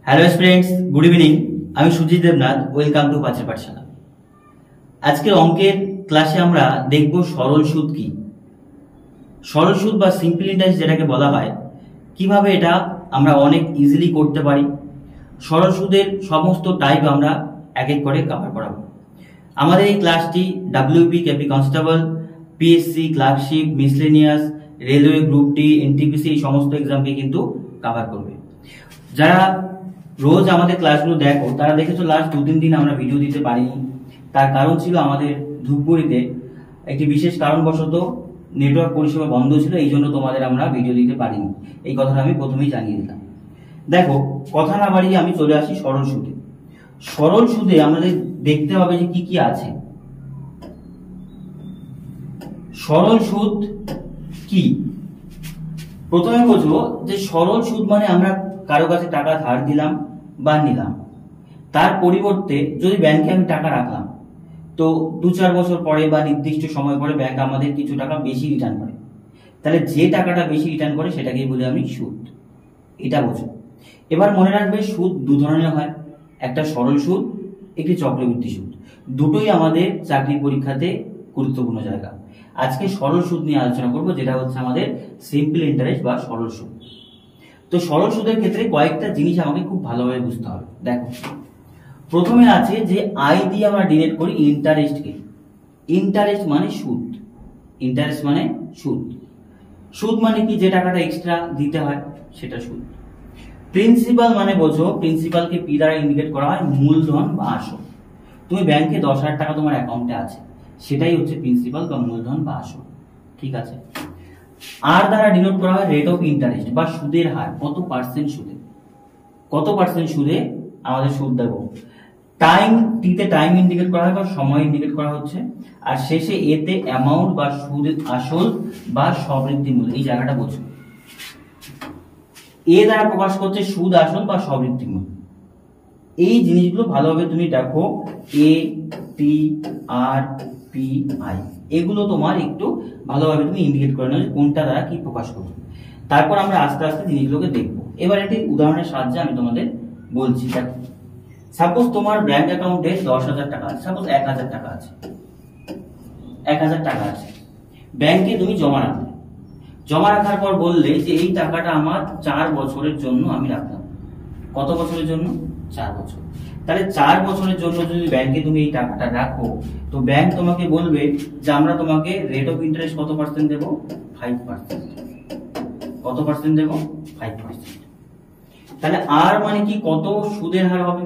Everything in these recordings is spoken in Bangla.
Hello students, good evening. আমি সুজিত দেবনাথ। ওয়েলকাম টু পাঁচের পাঠশালা। আজকের অঙ্কের ক্লাসে আমরা দেখব সরল সুদ কি। সরল সুদ বা সিম্পল ইন্টারেস্ট যেটাকে বলা হয়, কিভাবে এটা আমরা অনেক ইজিলি করতে পারি। সরল সুদের সমস্ত টাইপ আমরা এক এক করে কভার করাবো। আমাদের এই ক্লাসটি WP, KP constable, PSC, clerkship, miscellaneous, railway group D, NTPC এই সমস্ত এক্সামকে কিন্তু কভার করবে। যারা রোজ আমাদের ক্লাসগুলো দেখো তারা দেখেছো লাস্ট 2-3 দিন আমরা ভিডিও দিতে পারিনি। তার কারণ ছিল আমাদের ধূপগুড়িতে একটি বিশেষ কারণবশত নেটওয়ার্ক পরিষেবা বন্ধ ছিল, এই জন্য তোমাদের আমরা ভিডিও দিতে পারিনি। এই কথাটা আমি প্রথমেই জানিয়ে দিলাম। দেখো, কথা না বাড়িয়ে আমি চলে আসি সরল সুদে। সরল সুদে আমাদের দেখতে হবে যে কি কি আছে। সরল সুদ কি? প্রথমে বুঝবো যে সরল সুদ মানে আমরা কারো কাছে টাকা ধার দিলাম বা নিলাম, তার পরিবর্তে যদি ব্যাংকে আমি টাকা রাখলাম, তো 2-4 বছর পরে বা নির্দিষ্ট সময় পরে ব্যাংক আমাদের কিছু টাকা বেশি রিটার্ন করে। তাহলে যে টাকাটা বেশি রিটার্ন করে সেটাকেই বলি আমি সুদ। এটা বোঝো। এবার মনে রাখবে, সুদ দু ধরনের হয়, একটা সরল সুদ, একটি চক্রবৃদ্ধি সুদ। দুটোই আমাদের চাকরি পরীক্ষাতে গুরুত্বপূর্ণ জায়গা। আজকে সরল সুদ নিয়ে আলোচনা করব, যেটা হচ্ছে আমাদের সিম্পল ইন্টারেস্ট বা সরল সুদ। তো সরল সুদের ক্ষেত্রে কয়েকটা জিনিস আমাকে খুব ভালোভাবে বুঝতে হবে। দেখো, প্রথমে আছে যে আই দিয়ে আমরা ডিনোট করি ইন্টারেস্টকে। ইন্টারেস্ট মানে সুদ। ইন্টারেস্ট মানে সুদ। সুদ মানে কি? যে টাকাটা এক্সট্রা দিতে হয় সেটা সুদ। প্রিন্সিপাল মানে বোঝো, প্রিন্সিপালকে পি দ্বারা ইন্ডিকেট করা হয় মূলধন বা আসল। তুমি ব্যাংকে 10,000 টাকা তোমার অ্যাকাউন্টে আছে, সেটাই হচ্ছে প্রিন্সিপাল বা মূলধন বা আসল। ঠিক আছে। আর দ্বারা ডিনোট করা হয় রেট অফ ইন্টারেস্ট বা সুদের হার। কত পার্সেন্ট সুদে, কত পার্সেন্ট সুদে আমাদের সুদ দেবো। টাইম, টিতে টাইম ইন্ডিকেট করা হয় বা সময় ইন্ডিকেট করা হচ্ছে। আর শেষে এতে অ্যামাউন্ট বা সুদের আসল বা সবৃদ্ধি মূল্য। এই জায়গাটা বোঝো। এ দ্বারা প্রকাশ করছে সুদ, আসল বা সবৃদ্ধি মূল্য। এই জিনিসগুলো ভালোভাবে তুমি দেখো, এ, টি, আর, পি, আই, এগুলো তোমার একটু ভালোভাবে তুমি ইন্ডিকেট করে নাও কোনটা দ্বারা কি প্রকাশ করবে। তারপর আমরা আস্তে আস্তে জিনিসগুলোকে দেখবো। এবার একটি উদাহরণের সাহায্যে আমি তোমাদের বলছি। দেখো, সাপোজ তোমার ব্যাংক অ্যাকাউন্টে 10,000 টাকা আছে, সাপোজ 1,000 টাকা আছে, 1,000 টাকা আছে। ব্যাংকে তুমি জমা রাখলে, জমা রাখার পর বললে যে এই টাকাটা আমার 4 বছরের জন্য আমি রাখলাম। কত বছরের জন্য? 4 বছর। তাহলে 4 বছরের জন্য যদি ব্যাংকে তুমি এই টাকাটা রাখো, তো ব্যাংক তোমাকে বলবে যে আমরা তোমাকে রেট অফ ইন্টারেস্ট কত পার্সেন্ট দেবো? 5%। কত পার্সেন্ট দেবো? 5%। তাহলে আর মানে কি? কত সুদের হার হবে।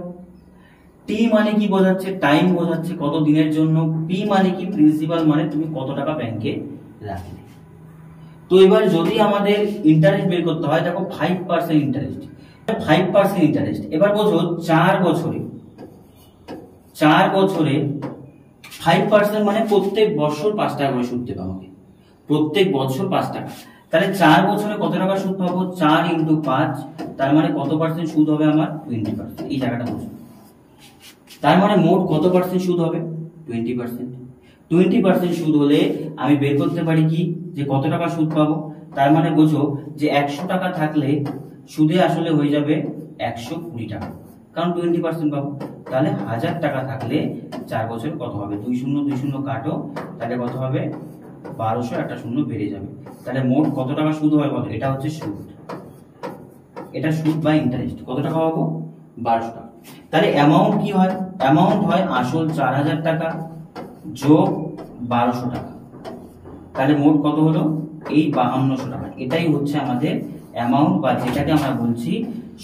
টি মানে কি বোঝাচ্ছে? টাইম বোঝাচ্ছে, কত দিনের জন্য। পি মানে কি? প্রিন্সিপাল মানে তুমি কত টাকা ব্যাংকে রাখলে। তো এবার যদি আমাদের ইন্টারেস্ট বের করতে হয়, দেখো 5% ইন্টারেস্ট, 5% ইন্টারেস্ট। এবার বোঝো 4 বছরে 5% মানে প্রত্যেক বছর 5 টাকা করে সুদ দেবে আমাকে। প্রত্যেক বছর 5 টাকা। তাহলে 4 বছরে কত টাকা সুদ পাবো? 4 × 5, তার মানে কত পার্সেন্ট সুদ হবে আমার? 20%। এই জায়গাটা বোঝো। তার মানে মোট কত পার্সেন্ট সুদ হবে? 20%। 20% সুদ হলে আমি বের করতে পারি কি যে কত টাকা সুদ পাবো। তার মানে বোঝো যে 100 টাকা থাকলে সুদে আসলে হয়ে যাবে 120 টাকা, কারণ 20% পাবো। তাহলে 1000 টাকা থাকলে 4 বছর কত হবে? 2 শূন্য 2 শূন্য কাটো, তাহলে কত হবে? 1200, একটা শূন্য বেড়ে যাবে। তাহলে মোট কত টাকা সুদ হবে বলো? এটা হচ্ছে সুদ। এটা সুদ বা ইন্টারেস্ট। কত টাকা পাবো? 1200 টাকা। তাহলে অ্যামাউন্ট কি হয়? অ্যামাউন্ট হয় আসল 4000 টাকা যোগ 1200 টাকা। তাহলে মোট কত হলো? এই 5200 টাকা। এটাই হচ্ছে আমাদের অ্যামাউন্ট, বা যেটাকে আমরা বলছি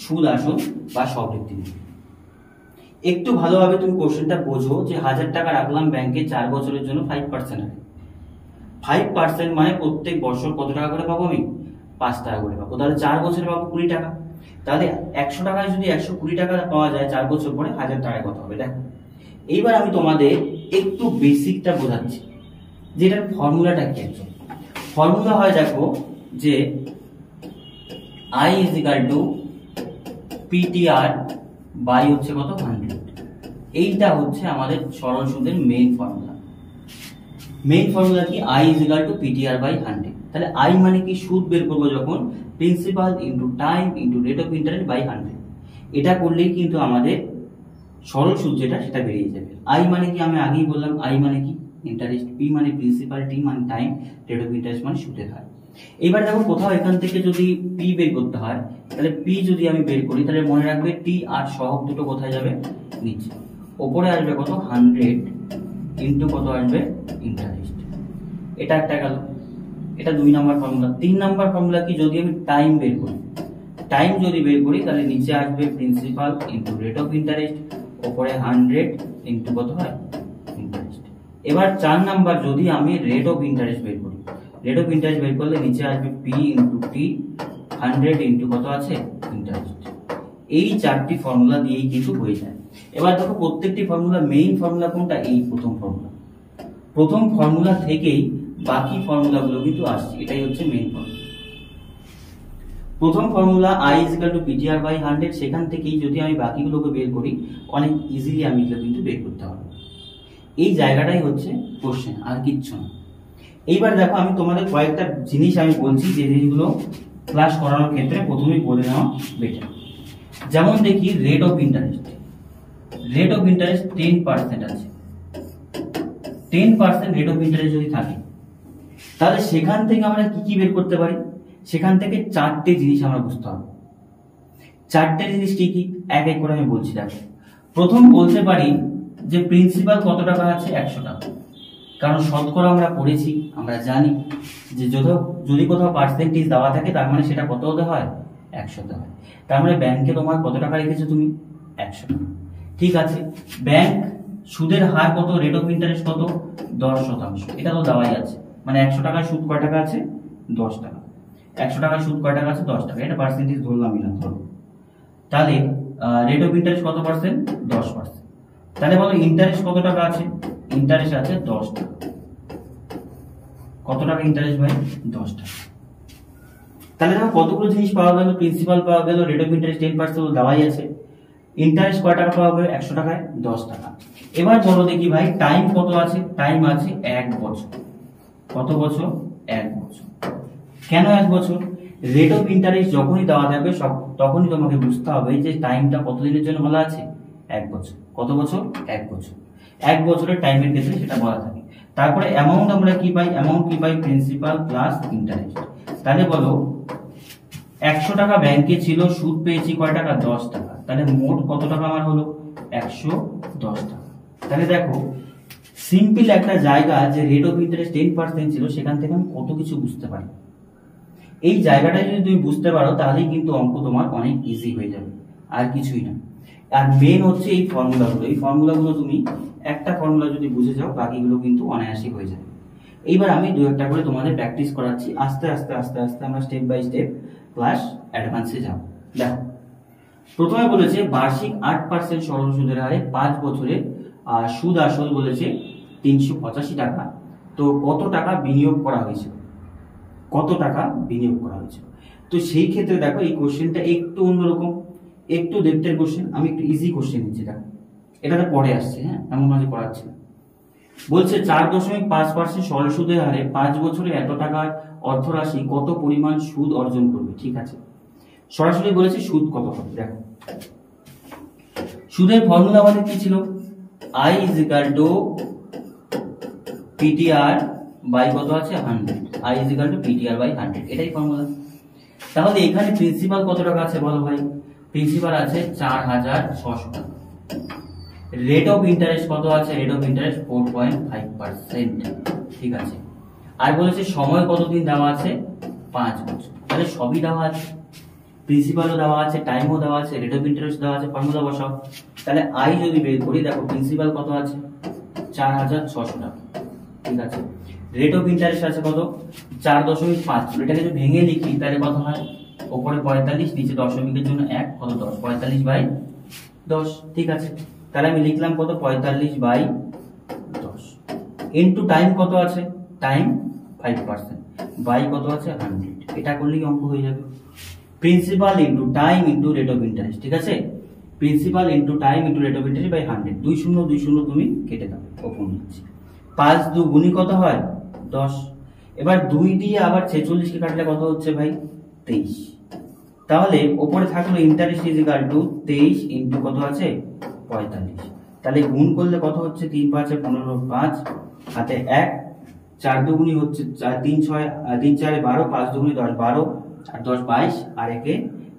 সুদ, আসল বা সবৃদ্ধি মূল্য। একটু ভালোভাবে তুমি কোশ্চেনটা বোঝো যে 1000 টাকা রাখলাম ব্যাংকে 4 বছরের জন্য 5%। 5% মানে প্রত্যেক বছর কত টাকা করে পাবো আমি? 5 টাকা করে পাবো। তাহলে 4 বছরে পাবো 20 টাকা। তাহলে 100 টাকায় যদি 120 টাকা পাওয়া যায় 4 বছর পরে, 1000 টাকায় কত হবে? দেখো, এইবার আমি তোমাদের একটু বেসিকটা বোঝাচ্ছি, যেটার ফর্মুলাটা কি। একজন ফর্মুলা হয়, দেখো, যে I = PTR বাই হচ্ছে কত? 100। এইটা হচ্ছে আমাদের সরল সুদের মেইন ফর্মুলা। মেইন ফর্মুলা কি? I = PTR by 100। তাহলে I মানে কি? সুদ বের করবো যখন, principal into time into rate of interest by 100। এটা করলেই কিন্তু আমাদের সরল সুদ যেটা সেটা বেরিয়ে যাবে। আই মানে কি আমি আগেই বললাম, আই মানে কি ইন্টারেস্ট, পি মানে প্রিন্সিপাল, টি মানে টাইম, রেট অফ ইন্টারেস্ট মানে সুদের হার। এবার দেখো কোথাও এখান থেকে যদি পি বের করতে হয়, তাহলে পি যদি আমি বের করি তাহলে মনে রাখবে টি আর সহগ দুটো কোথায় যাবে, নিচে। ওপরে আসবে কত 100 ইন্টু কত আসবে ইন্টারেস্ট। এটা একটা গেল, এটা 2 নাম্বার ফর্মুলা। 3 নাম্বার ফর্মুলা কি, যদি আমি টাইম বের করি, টাইম যদি বের করি তাহলে নিচে আসবে principal into rate of interest, ওপরে 100 ইন্টু কত হয় ইন্টারেস্ট। এবার 4 নাম্বার যদি আমি রেট অফ ইন্টারেস্ট বের করি, রেট অফ ইন্টারেস্ট বের করলে নিচে আসবে পি ইন্টু টি, 100 ইন্টু কত আছে ইন্টারেস্ট। এই 4টি ফর্মুলা দিয়েই কিন্তু হয়ে যায়। এবার দেখো প্রত্যেকটি ফর্মুলা, মেইন ফর্মুলা কোনটা, এই প্রথম ফর্মুলা। প্রথম ফর্মুলা থেকেই বাকি ফর্মুলাগুলো কিন্তু আসছে, এটাই হচ্ছে মেইন ফর্মুলা। প্রথম formula I is equal to PTR by 100, সেখান থেকেই যদি আমি বাকিগুলোকে বের করি অনেক ইজিলি আমি এগুলো কিন্তু বের করতে পারবো। এই জায়গাটাই হচ্ছে কোশ্চেন, আর কিচ্ছু না। এইবার দেখো আমি তোমাদের কয়েকটা জিনিস আমি বলছি যে জিনিসগুলো ক্লাস করানোর ক্ষেত্রে প্রথমেই বলে নেওয়া বেটার। যেমন দেখি rate of interest, rate of interest 10% আছে। 10% রেট অফ ইন্টারেস্ট যদি থাকে তাহলে সেখান থেকে আমরা কি কি বের করতে পারি, সেখান থেকে 4টে জিনিস আমরা বুঝতে হবে। 4টে জিনিস কি কি, এক এক করে আমি বলছি। দেখো প্রথম বলতে পারি যে প্রিন্সিপাল কত টাকা আছে, 100 টাকা। কারণ শতকরা আমরা পড়েছি, আমরা জানি যে যদি কোথাও পার্সেন্টেজ দেওয়া থাকে তার মানে সেটা কত হতে হয়, 100 হতে হয়। তার মানে ব্যাংকে তোমার কত টাকা রেখেছো তুমি, 100 টাকা। ঠিক আছে, ব্যাংক সুদের হার কত, রেট অফ ইন্টারেস্ট কত, 10%। এটা তো দেওয়াই আছে, মানে 100 টাকার সুদ কয় টাকা আছে, 10 টাকা। 100 টাকার সুদ কয় টাকা আছে, 10 টাকা। এটা পার্সেন্টেজ ধরলামই না, ধরো। তাহলে রেট অফ ইন্টারেস্ট কত পার্সেন্ট, 10%। তাহলে বলো ইন্টারেস্ট কত টাকা আছে, ইন্টারেস্ট আছে 10 টাকা। কত টাকা ইন্টারেস্ট ভাই, 10 টাকা। তাহলে দেখো কতগুলো জিনিস পাওয়া গেল, প্রিন্সিপাল পাওয়া গেল, রেট অফ ইন্টারেস্ট 10% দেওয়াই আছে, ইন্টারেস্ট কয় টাকা পাওয়া যাবে, 100 টাকায় 10 টাকা। এবার বলো দেখি ভাই টাইম কত আছে, টাইম আছে 1 বছর। কত বছর, 1 বছর। কেন 1 বছর, রেট অফ ইন্টারেস্ট যখনই দেওয়া থাকবে তখনই তোমাকে বুঝতে হবে যে টাইমটা কতদিনের জন্য বলা আছে, 1 বছর। কত বছর, 1 বছর। 1 বছরের টাইমের ক্ষেত্রে সেটা বলা থাকে। তারপরে অ্যামাউন্ট আমরা কি পাই, অ্যামাউন্ট কি পাই, প্রিন্সিপাল প্লাস ইন্টারেস্ট। তাহলে বলো 100 টাকা ব্যাংকে ছিল, সুদ পেয়েছি কয় টাকা, 10 টাকা। তাহলে মোট কত টাকা আমার হলো, 110 টাকা। তাহলে দেখো সিম্পল একটা জায়গা যে রেট অফ ইন্টারেস্ট 10% ছিল, সেখান থেকে আমি কত কিছু বুঝতে পারি। এই জায়গাটা যদি তুমি বুঝতে পারো তাহলেই কিন্তু অঙ্ক তোমার অনেক ইজি হয়ে যাবে, আর কিছুই না। আর মেন হচ্ছে এই ফর্মুলাগুলো, এই ফর্মুলাগুলো তুমি একটা ফর্মুলা যদি বুঝে যাও বাকিগুলো কিন্তু অনায়াসই হয়ে যাবে। এইবার আমি 2-1টা করে তোমাদের প্র্যাকটিস করাচ্ছি, আস্তে আস্তে আস্তে আস্তে আমরা স্টেপ বাই স্টেপ ক্লাস অ্যাডভান্সে যাব। দেখো প্রথমে বলেছে বার্ষিক 8% সরল সুদের হারে 5 বছরে সুদ আসল বলেছে 385 টাকা। তো কত টাকা বিনিয়োগ করা হয়েছে, কত টাকা বিনিয়োগ করা হয়েছে। তো সেই ক্ষেত্রে দেখো এই কোশ্চেনটা একটু অন্যরকম, একটু দেখতে কোশ্চেন। আমি একটু ইজি কোশ্চেন নিচ্ছি, দেখো এটাতে পরে আসছে, হ্যাঁ এমন মাঝে করাচ্ছি না। বলছে 4.5% সরল সুদের হারে 5 বছরে এত টাকার অর্থরাশি কত পরিমাণ সুদ অর্জন করবে। ঠিক আছে, সরাসরি বলেছে সুদ কত হবে। দেখো সুদের ফর্মুলা আমাদের কি ছিল, I is equal to PTR by কত আছে 100, I is equal to PTR by 100, এটাই ফর্মুলা। তাহলে এখানে প্রিন্সিপাল কত টাকা আছে বলো ভাই, প্রিন্সিপাল আছে 4600 টাকা। রেট অফ ইন্টারেস্ট কত আছে, রেট অফ ইন্টারেস্ট 4.5%। ঠিক আছে, আর বলেছে সময় কতদিন দেওয়া আছে, 5 বছর। তাহলে সবই দেওয়া আছে, প্রিন্সিপালও দেওয়া আছে, টাইমও দেওয়া আছে, রেট অফ ইন্টারেস্ট দেওয়া আছে, ফর্মুলা বসাও। তাহলে আই যদি বের করি, দেখো প্রিন্সিপাল কত আছে 4600 টাকা। ঠিক আছে, রেট অফ ইন্টারেস্ট আছে কত 4.5। এটাকে যদি ভেঙে লিখি তাহলে কত হয়, উপরে 45, নিচে দশমিকের জন্য 1, কত 10, 45 বাই 10। ঠিক আছে, তাহলে আমি লিখলাম কত 45 বাই 10 ইন্টু টাইম কত আছে, টাইম 5% বাই কত আছে 100। এটা করলেই অঙ্ক হয়ে যাবে, principal into time into rate of interest. ঠিক আছে, principal into time into rate of interest by 100। 2 0 2 0 তুমি কেটে দাও, ওপর নিচ্ছি। 5 2 গুণি কত হয় 10। এবার 2 দিয়ে আবার 46 কে কাটলে কত হচ্ছে ভাই 23। তাহলে ওপরে থাকলো interest is equal two 23 into কত আছে 45। তাহলে গুণ করলে কত হচ্ছে 3 5 15 5 হাতে 1 4 দুগুণি হচ্ছে 3 6 3 4 12 5 দুগুণি 10 12 আর 10 22 আর একে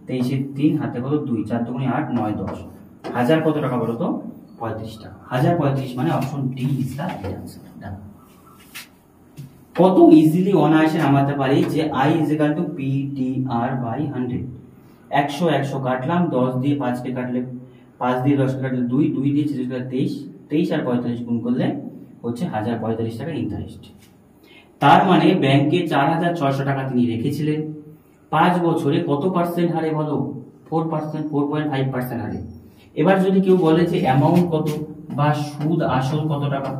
23 এর 3 হাতে কত 2 4 দুগুণি 8 9 10 হাজার কত টাকা বলো তো 35 টাকা। 1035 মানে option D is the right answer. কত ইজিলি অনায়াসে নামাতে পারি যে i is equal to PTR by 100। 100 100 কাটলাম, 10 দিয়ে 5 কে কাটলে 5 দিয়ে 10 কে কাটলে 2 2 দিয়ে 23 23 আর 45 গুণ করলে হচ্ছে 1045 টাকা ইন্টারেস্ট। তার মানে ব্যাংকে 4600 টাকা তিনি রেখেছিলেন, 5 বছরে কত পার্সেন্ট হারে বলো? 4%, 4.5% হারে। এবার যদি কেউ বলে যে অ্যামাউন্ট কত বা সুদ আসল কত টাকা,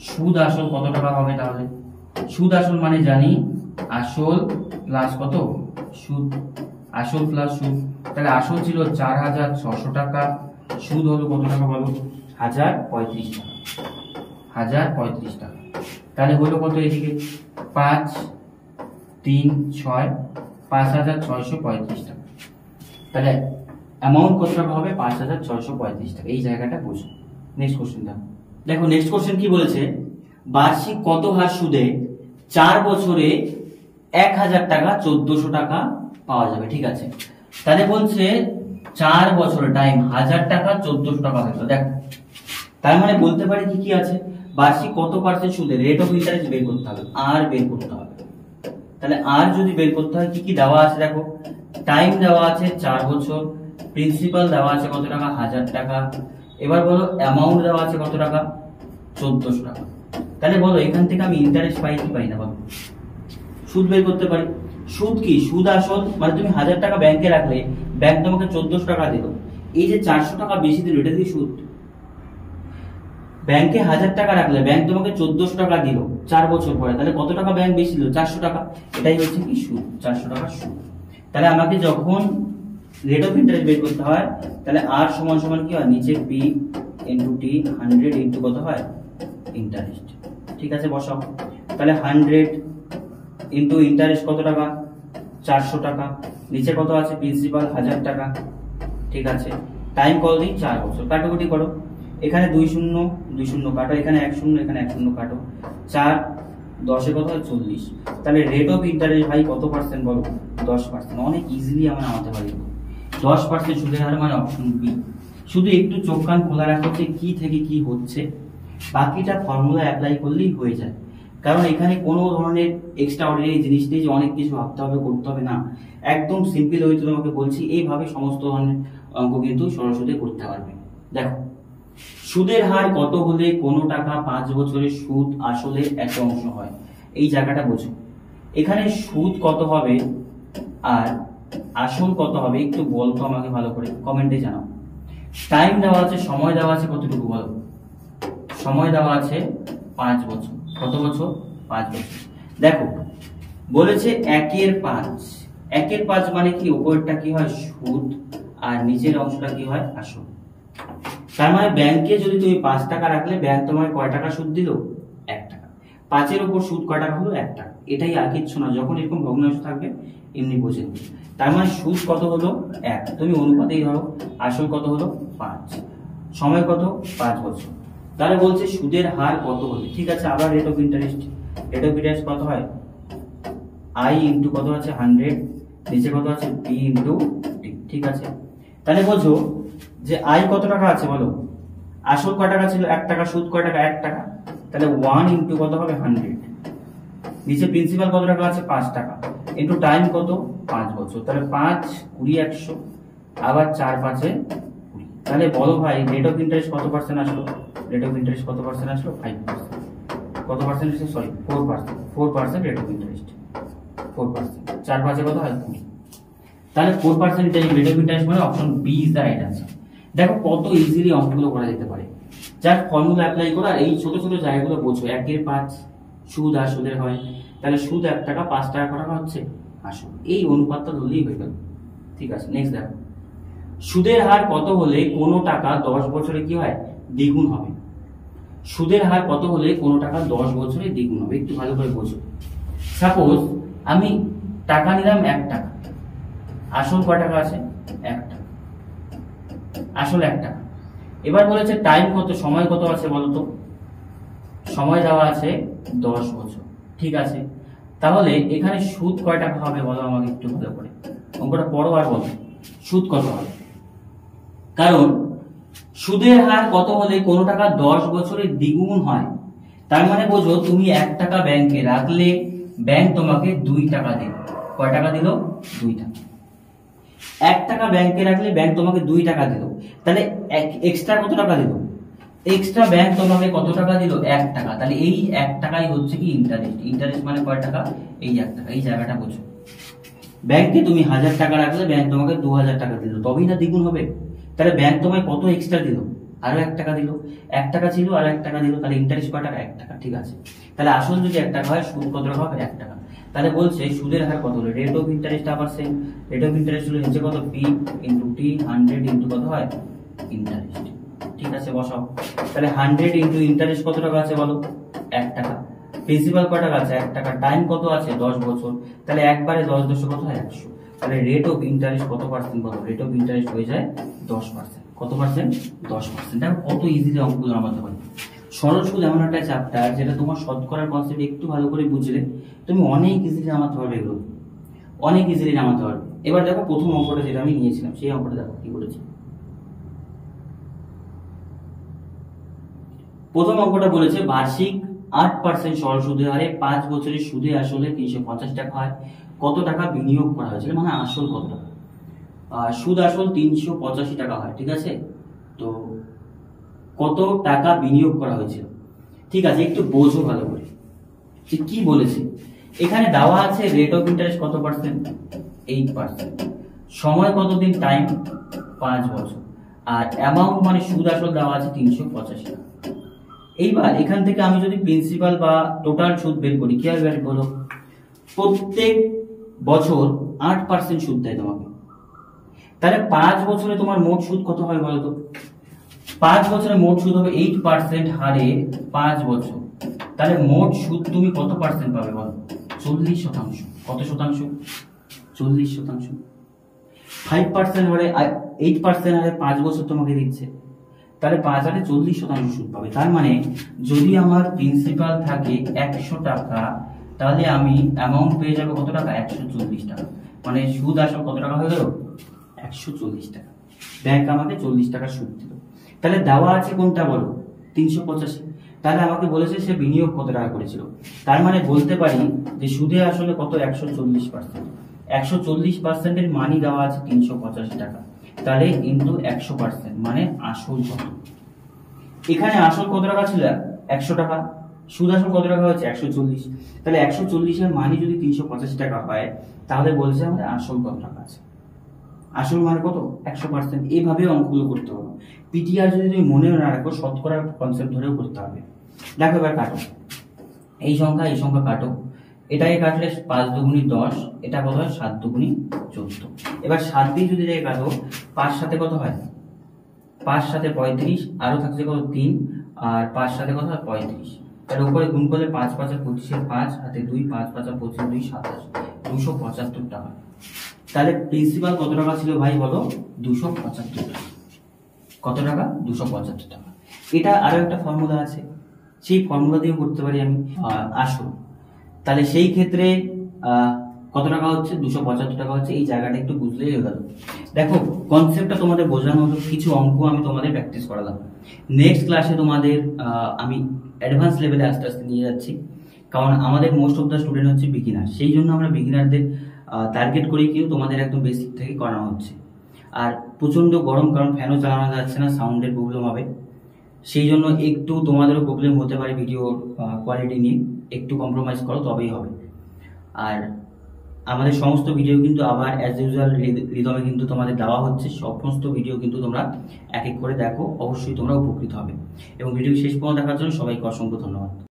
সুদ আসল কত টাকা হবে? তাহলে সুদ আসল মানে জানি আসল প্লাস কত সুদ, আসল প্লাস সুদ। তাহলে আসল ছিল 4600 টাকা, সুদ হলো কত টাকা বলো? 1035 টাকা, 1035 টাকা। তাহলে হলো কত এদিকে 5 3 6 5635 টাকা। তাহলে অ্যামাউন্ট কত টাকা হবে? 5635 টাকা। এই জায়গাটা বুঝো। নেক্সট কোশ্চেন দেখো নেক্সট কোশ্চেন কি বলেছে, বার্ষিক কত হার সুদে 4 বছরে 1000 টাকা 1400 টাকা পাওয়া যাবে। ঠিক আছে, তাহলে বলছে 4 বছরের টাইম 1000 টাকা 1400 টাকা হবে। দেখো তার মানে বলতে পারি কি কি আছে, বার্ষিক কত পার্সেন্ট সুদে রেট অফ ইন্টারেস্ট বের করতে হবে, আর বের করতে হবে। তাহলে আর যদি বের করতে হয় কি কি দেওয়া আছে দেখো, টাইম দেওয়া আছে 4 বছর, প্রিন্সিপাল দেওয়া আছে কত টাকা 1000 টাকা, এবার বলো অ্যামাউন্ট দেওয়া আছে কত টাকা 1400 টাকা। তাহলে বলো এখান থেকে আমি ইন্টারেস্ট পাই কি পাই না? বলো সুদ বের করতে পারি। সুদ কি? সুদ আসল মানে তুমি 1000 টাকা ব্যাংকে রাখলে ব্যাংক তোমাকে 1400 টাকা দিল, এই যে 400 টাকা বেশি দিল এটা দিয়ে সুদ। ব্যাংকে 1000 টাকা রাখলে ব্যাংক তোমাকে 1400 টাকা দিল 4 বছর পরে, তাহলে কত টাকা ব্যাংক বেশি দিল? 400 টাকা। এটাই হচ্ছে কি সুদ, 400 টাকা সুদ। তাহলে আমাকে যখন রেট অফ ইন্টারেস্ট বের করতে হয় তাহলে আর সমান সমান কি হয়, নিচে p ইনটু t 100 ইনটু কত হয় ইন্টারেস্ট। ঠিক আছে বসাও। তাহলে 100 ইনটু ইন্টারেস্ট কত টাকা 400 টাকা, নিচে কত আছে প্রিন্সিপাল 1000 টাকা। ঠিক আছে, টাইম কত দিন 4 বছর। কাটাকুটি করো, এখানে 2 শূন্য 2 শূন্য কাটো, এখানে 1 শূন্য এখানে 1 শূন্য কাটো, 4 10 এ কত হয় 40। তাহলে রেট অফ ইন্টারেস্ট ভাই কত পার্সেন্ট বলো? 10%। অনেক ইজিলি আমরা নামাতে পারি। 10% সুদের হার মানে অপশন বি। শুধু একটু চোখ কান খোলা রাখো যে কি থেকে কি হচ্ছে, বাকিটা ফর্মুলা অ্যাপ্লাই করলেই হয়ে যায়। কারণ এখানে কোনো ধরনের এক্সট্রা অর্ডিনারি জিনিস নেই যে অনেক কিছু ভাবতে হবে করতে হবে না, একদম সিম্পল হয়ে তোমাকে বলছি এইভাবে সমস্ত ধরনের অঙ্ক কিন্তু সরাসরি করতে পারবে। দেখো সুদের হার কত হলে কোনো টাকা 5 বছরের সুদ আসলের এক অংশ হয়, এই জায়গাটা বোঝো। এখানে সুদ কত হবে আর আসল কত হবে একটু বলতো আমাকে ভালো করে, কমেন্টে জানাও। টাইম দেওয়া আছে, সময় দেওয়া আছে কতটুকু বলো? সময় দেওয়া আছে 5 বছর। কত বছর? 5 বছর। দেখো বলেছে 1/5, 1/5 মানে কি উপরেরটা কি হয় সুদ আর নিচের অংশটা কি হয় আসল। তার মানে ব্যাংকে যদি তুমি 5 টাকা রাখলে ব্যাংক তোমাকে কয় টাকা সুদ দিল? 1 টাকা। 5 এর উপর সুদ কয় টাকা হলো? 1 টাকা। এটাই আর কিছু না, যখন এরকম ভগ্নাংশ থাকবে এমনি বুঝে নেবে। তার মানে সুদ কত হলো 1, তুমি অনুপাতেই ধরো, আসল কত হলো 5, সময় কত 5 বছর। তাহলে বলছে সুদের হার কত হলে, ঠিক আছে আবার rate of interest, rate of interest কত হয় i ইনটু কত আছে 100, নিচে কত আছে p ইনটু t। ঠিক আছে, তাহলে বোঝো যে i কত টাকা আছে বলো? আসল কয় টাকা ছিল? 1 টাকা, সুদ কয় টাকা? 1 টাকা। তাহলে 1 ইনটু কত হবে 100, নিচে প্রিন্সিপাল কত টাকা আছে 5 টাকা, ইনটু টাইম কত 5 বছর। তাহলে 5 20 100, আবার 4 5 এ 20। তাহলে বলো ভাই রেট অফ ইন্টারেস্ট কত পার্সেন্ট আসলো? রেট অফ ইন্টারেস্ট কত পার্সেন্ট আসলো? 5%। কত পার্সেন্ট আসছে? Sorry 4%, 4% rate of interest, 4%। 4 5 এ কত হয় 20। তাহলে 4% রেট অফ ইন্টারেস্ট মানে option B is the right answer. দেখো কত ইজিলি অঙ্কগুলো করা যেতে পারে, যার ফর্মুলা অ্যাপ্লাই করো আর এই ছোট ছোট জায়গাগুলো বোঝো। 1/5 সুদ আসলের হয়, তাহলে সুদ 1 টাকা, 5 টাকা করা হচ্ছে আসল, এই অনুপাতটা ধরলেই হয়ে গেল। ঠিক আছে, নেক্সট দেখো সুদের হার কত হলে কোনো টাকা 10 বছরে কি হয় দ্বিগুণ হবে। সুদের হার কত হলে কোনো টাকা 10 বছরে দ্বিগুণ হবে, একটু ভালো করে বোঝো। সাপোজ আমি টাকা নিলাম 1 টাকা, আসল কয় টাকা আছে? 1 টাকা, আসল 1 টাকা। এবার বলেছে টাইম কত, সময় কত আছে বলতো? সময় দেওয়া আছে 10 বছর, ঠিক আছে। তাহলে এখানে সুদ কয় টাকা হবে বলো আমাকে একটু ভালো করে, অঙ্কটা পড়ো আর বলো সুদ কত হবে। কারণ সুদের হার কত হলে কোনো টাকা 10 বছরের দ্বিগুণ হয়, তার মানে বোঝো তুমি 1 টাকা ব্যাংকে রাখলে ব্যাংক তোমাকে 2 টাকা দিল। কয় টাকা দিল? 2 টাকা। 1 টাকা ব্যাংকে রাখলে ব্যাংক তোমাকে 2 টাকা দিল, তাহলে এক্সট্রা কত টাকা দিল? এক্সট্রা ব্যাংক তোমাকে কত টাকা দিল? 1 টাকা। তাহলে এই 1 টাকাই হচ্ছে কি ইন্টারেস্ট। ইন্টারেস্ট মানে কয় টাকা? এই 1 টাকা। এই জায়গাটা বোঝো, ব্যাংকে তুমি 1000 টাকা রাখলে ব্যাংক তোমাকে 2000 টাকা দিল, তবেই না দ্বিগুণ হবে। তাহলে ব্যাংক তোমায় কত এক্সট্রা দিল? আরো 1 টাকা দিল। 1 টাকা ছিল আর 1 টাকা দিল, তাহলে ইন্টারেস্ট কয় টাকা? 1 টাকা, ঠিক আছে। তাহলে আসল যদি 1 টাকা হয়, সুদ কত টাকা হবে? 1 টাকা। তাহলে বলছে সুদের হার কত হলো? Rate of interest percent. Rate of interest হলো নিচে কত? পি ইন্টু টি, 100 ইন্টু কত হয়? ইন্টারেস্ট, ঠিক আছে, বসাও। তাহলে 100 ইন্টু ইন্টারেস্ট কত টাকা আছে বলো? 1 টাকা। প্রিন্সিপাল কত টাকা আছে? 1 টাকা। টাইম কত আছে? 10 বছর। তাহলে একবারে 10 10 কত হয়? 100। তাহলে রেট অফ ইন্টারেস্ট কত পার্সেন্ট বলো? রেট অফ ইন্টারেস্ট হয়ে যায় 10%। কত পার্সেন্ট? 10%। দেখো কত ইজিলি অঙ্কগুলো নামাতে পারি। সরল সুদ এমন একটা চ্যাপ্টার যেটা তোমার শতকরার কনসেপ্ট একটু ভালো করে বুঝলে তুমি অনেক ইজিলি নামাতে পারবে, এগুলো অনেক ইজিলি নামাতে পারবে। এবার দেখো প্রথম অঙ্কটা যেটা আমি নিয়েছিলাম, সেই অঙ্কটা দেখো কি করেছি। প্রথম অঙ্কটা বলেছে বার্ষিক 8% সরল সুদের হারে 5 বছরের সুদে আসলে 350 টাকা হয়, কত টাকা বিনিয়োগ করা হয়েছিল, মানে আসল কত টাকা। সুদ আসল 385 টাকা হয়, ঠিক আছে। তো কত টাকা বিনিয়োগ করা হয়েছিল, ঠিক আছে। একটু বোঝো ভালো করে যে কি বলেছে। এখানে দেওয়া আছে রেট অফ ইন্টারেস্ট কত পার্সেন্ট? 8%। সময় কতদিন? টাইম 5 বছর। আর অ্যামাউন্ট মানে সুদ আসল দেওয়া আছে 385 টাকা। এইবার এখান থেকে আমি যদি প্রিন্সিপাল বা টোটাল সুদ বের করি, কি হবে বলো? প্রত্যেক বছর 8% সুদ দেয় তোমাকে, তাহলে 5 বছরে তোমার মোট সুদ কত হবে বলতো? 5 বছরে মোট সুদ হবে 8% হারে 5 বছর। তাহলে মোট সুদ তুমি কত পার্সেন্ট পাবে বলো? 40%। কত শতাংশ? 40%। 5% হারে 8% হারে 5 বছর তোমাকে দিচ্ছে, তাহলে 5 হারে 40% সুদ পাবে। তার মানে যদি আমার প্রিন্সিপাল থাকে 100 টাকা, তাহলে আমি অ্যামাউন্ট পেয়ে যাবো কত টাকা? 140 টাকা। মানে সুদ আসল কত টাকা হয়ে গেল? 140 টাকা। ব্যাংক আমাকে 40 টাকা সুদ দিল। তাহলে দেওয়া আছে কোনটা বলো? 385। তাহলে আমাকে বলেছে সে বিনিয়োগ কত টাকা করেছিল, তার মানে বলতে পারি যে সুদে আসলে কত? 140%। 140% এর মানই দেওয়া আছে 385 টাকা, তাহলে ইন্টু 100% মানে আসল কত। এখানে আসল কত টাকা ছিল? 100 টাকা। সুদ আসল কত টাকা হচ্ছে? 140। তাহলে 140 এর মানই যদি 385 টাকা হয়, তাহলে বলছে আমাদের আসল কত টাকা আছে। আসল মানে কত? 100%। এইভাবে অঙ্কগুলো করতে হবে। পিটিআর যদি তুমি মনে না রাখো, শতকরার কনসেপ্ট ধরেও করতে হবে। দেখো এবার কাটো, এই সংখ্যা কাটো। এটাকে কাটলে 5 দুগুণি 10, এটা কত হয়? 7 দুগুণি 14। এবার 7 দিয়ে যদি এটাকে কাটো, 5 সাথে কত হয়? 5 সাথে 35, আরো থাকছে কত? 3, আর 5 সাথে কত হয়? 35। তার উপরে গুণ করলে 5 5 25, 5 হাতে 2, 5 5 25, 2 27, 275 টাকা। তাহলে প্রিন্সিপাল কত টাকা ছিল ভাই বলো? 275 টাকা। কত টাকা? 275 টাকা। এটা আরো একটা ফর্মুলা আছে, সেই ফর্মুলা দিয়ে করতে পারি আমি আসল। তাহলে সেই ক্ষেত্রে কত টাকা হচ্ছে? 275 টাকা হচ্ছে। এই জায়গাটা একটু বুঝলেই হয়ে গেল। দেখো কনসেপ্টটা তোমাদের বোঝানো হলো, কিছু অঙ্ক আমি তোমাদের প্র্যাকটিস করালাম। নেক্সট ক্লাসে তোমাদের আমি অ্যাডভান্স লেভেলে আস্তে আস্তে নিয়ে যাচ্ছি, কারণ আমাদের মোস্ট অফ দ্য স্টুডেন্ট হচ্ছে বিগিনার। সেই জন্য আমরা বিগিনারদের টার্গেট করে কেউ তোমাদের একদম বেসিক থেকে করানো হচ্ছে। আর প্রচন্ড গরম, কারণ ফ্যানও চালানো যাচ্ছে না, সাউন্ডের প্রবলেম হবে। সেই জন্য একটু তোমাদেরও প্রবলেম হতে পারে ভিডিও কোয়ালিটি নিয়ে, একটু কম্প্রোমাইজ করো তবেই হবে। আর আমাদের সমস্ত ভিডিও কিন্তু আবার অ্যাজ ইউজুয়াল রিদমে কিন্তু তোমাদের দেওয়া হচ্ছে। সমস্ত ভিডিও কিন্তু তোমরা এক এক করে দেখো, অবশ্যই তোমরা উপকৃত হবে। এবং ভিডিও শেষ পর্যন্ত দেখার জন্য সবাইকে অসংখ্য ধন্যবাদ।